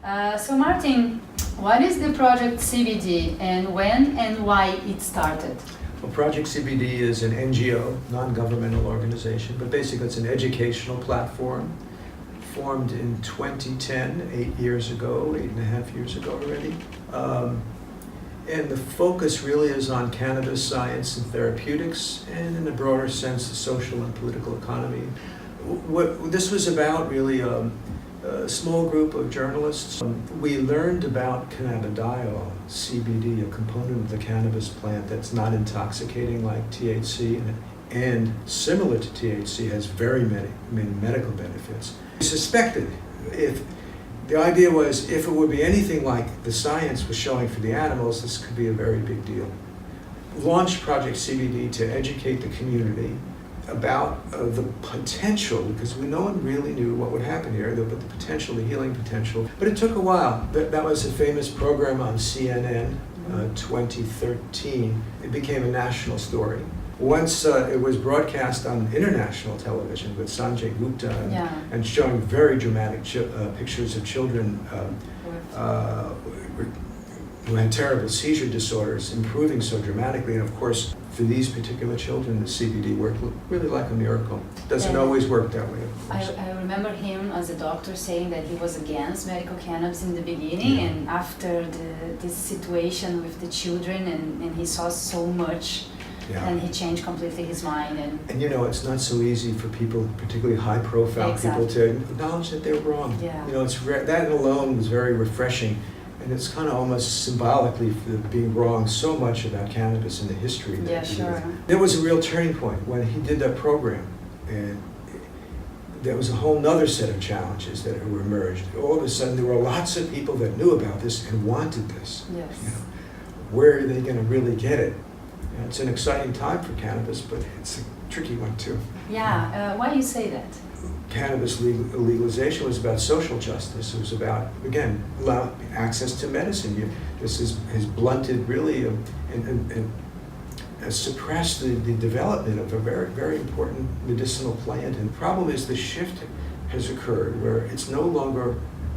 So Martin, what is the Project CBD and when and why it started? Well, Project CBD is an NGO, non-governmental organization, but basically it's an educational platform formed in 2010, 8 years ago, 8.5 years ago already. And the focus really is on cannabis science and therapeutics, and in a broader sense, the social and political economy. What this was about really a small group of journalists. We learned about cannabidiol, CBD, a component of the cannabis plant that's not intoxicating like THC, and similar to THC has very many medical benefits. We suspected the idea was if it would be anything like the science was showing for the animals, this could be a very big deal. Launched Project CBD to educate the community about the potential, because no one really knew what would happen here, but the potential, the healing potential. But it took a while. That was a famous program on CNN, 2013. It became a national story. Once it was broadcast on international television with Sanjay Gupta and showing very dramatic pictures of children who had terrible seizure disorders improving so dramatically. And of course, for these particular children, the CBD worked really like a miracle. It doesn't always work that way, of course. I remember him as a doctor saying that he was against medical cannabis in the beginning, and after this situation with the children, and he saw so much, and he changed completely his mind. And you know, it's not so easy for people, particularly high-profile people, to acknowledge that they're wrong. Yeah. You know, that alone was very refreshing. And it's kind of almost symbolically for being wrong so much about cannabis in the history. Yeah, sure. There was a real turning point when he did that program, and there was a whole nother set of challenges that emerged. All of a sudden, there were lots of people that knew about this and wanted this. Yes. You know, where are they going to really get it? And it's an exciting time for cannabis, but it's a tricky one too. Yeah. Why do you say that? Cannabis legalization was about social justice. It was about, again, access to medicine. This has blunted really and suppressed the development of a very, very important medicinal plant. And the problem is the shift has occurred where it's no longer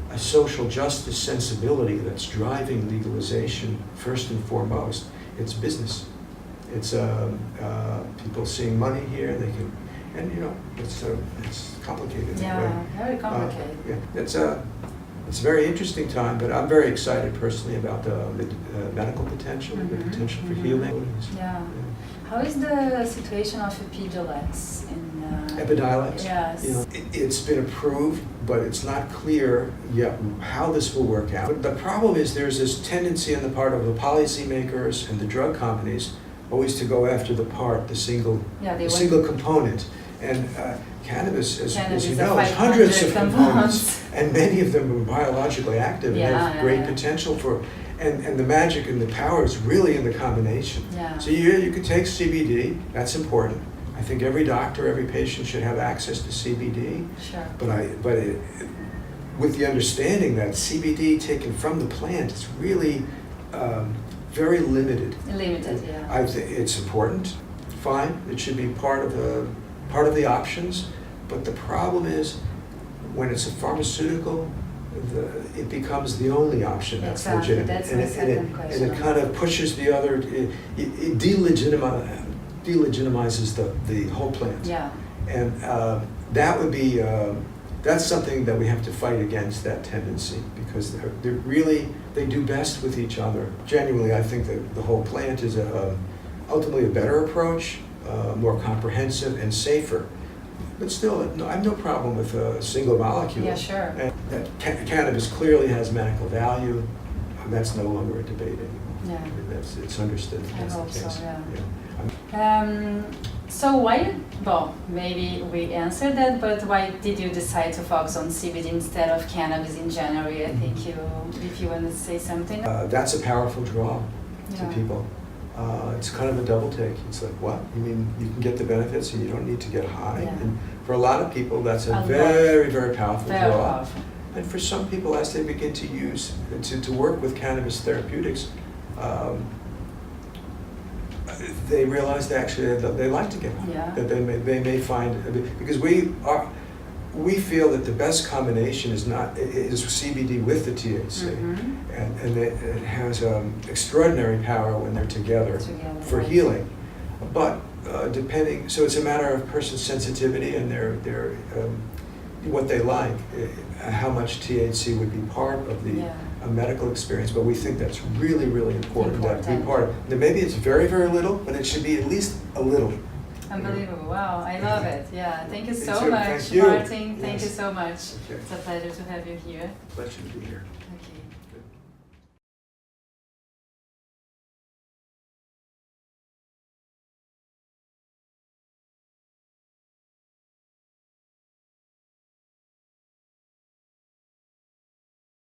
a social justice sensibility that's driving legalization first and foremost. It's business. It's people seeing money here. They can. And you know, it's complicated. Yeah, very complicated. It's a very interesting time, but I'm very excited personally about the medical potential, the potential for healing. Yeah. How is the situation of Epidiolex in Epidiolex? Yes. You know, it's been approved, but it's not clear yet how this will work out. But the problem is there's this tendency on the part of the policymakers and the drug companies always to go after the single component. And cannabis, as you know, has hundreds of components, and many of them are biologically active and have great potential for, and the magic and the power is really in the combination. Yeah. So you could take CBD, that's important. I think every doctor, every patient should have access to CBD. Sure. But with the understanding that CBD taken from the plant is really very limited. Limited, yeah. I think it's important. Fine, it should be part of the options. But the problem is, when it's a pharmaceutical, it becomes the only option that's legitimate. That's my second question. And it kind of pushes the other. It delegitimizes the whole plant. Yeah. And that would be. That's something that we have to fight against, that tendency, because they do best with each other. Genuinely, I think that the whole plant is ultimately a better approach, more comprehensive and safer. But still, I have no problem with a single molecule. Yeah, sure. And that cannabis clearly has medical value. That's no longer a debate anymore. Yeah. I mean, it's understood. I hope the case. so, yeah. So why, well, maybe we answered that, but why did you decide to focus on CBD instead of cannabis in general? I think if you want to say something. That's a powerful draw to people. It's kind of a double take. It's like, what? You mean you can get the benefits and you don't need to get high? Yeah. And for a lot of people, that's a very, very powerful draw. And for some people, as they begin to work with cannabis therapeutics, they realize they like to get high. Yeah. That they may find, because we we feel that the best combination is CBD with the THC, and it has extraordinary power when they're together for healing. But depending, so it's a matter of person's sensitivity and their what they like, how much THC would be part of the a medical experience. But we think that's really, really important to be part of. Now, maybe it's very, very little, but it should be at least a little. Unbelievable. Wow, I love it. Yeah, thank you so Thank much, you. Martin. Thank Yes. you so much. Okay. It's a pleasure to have you here. Pleasure to be here.